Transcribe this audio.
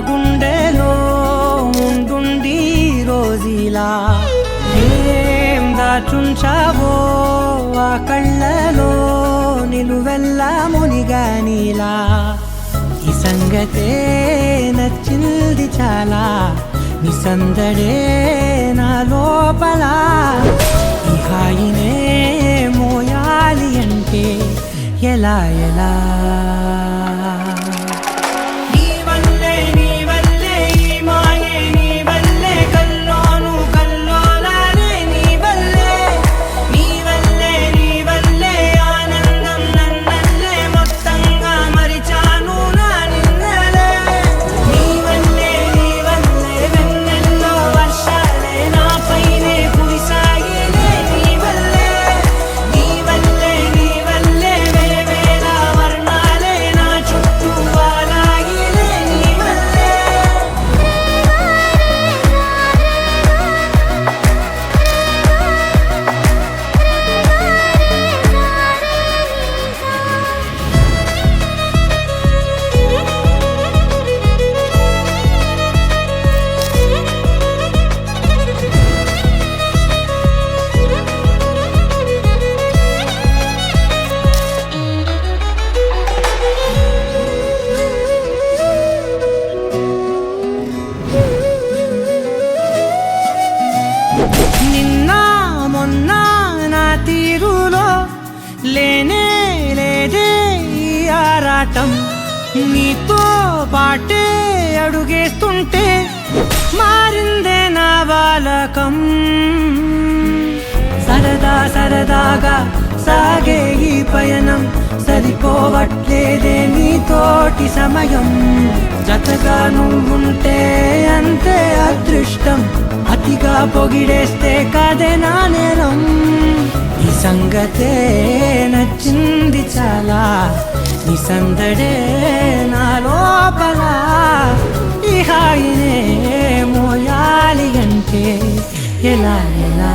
గుండెలో ఉండుండి రోజీలా ఏం దాచుంచావో ఆ కళ్ళలో నిలువెల్లా మునిగానిలా ఈ సంగతే నచ్చింది చాలా నీ సందడే నా లోపల ఈ హాయినే మోయాలి అంటే ఎలా ఎలా లేనే లేదే ఈ ఆరాటం నీతో పాటే అడుగేస్తుంటే మారిందే నా బాలకం సరదా సరదాగా సాగే ఈ పయనం సరిపోవట్లేదే నీతోటి సమయం జతగా నువ్వుంటే అంతే అదృష్టం అతిగా పొగిడేస్తే కదే నా నేరం ఈ సంగతే నచ్చింది చాలా నీ సందడే నా లోపల ఈ హాయినే మోయాలి అంటే ఎలా ఎలా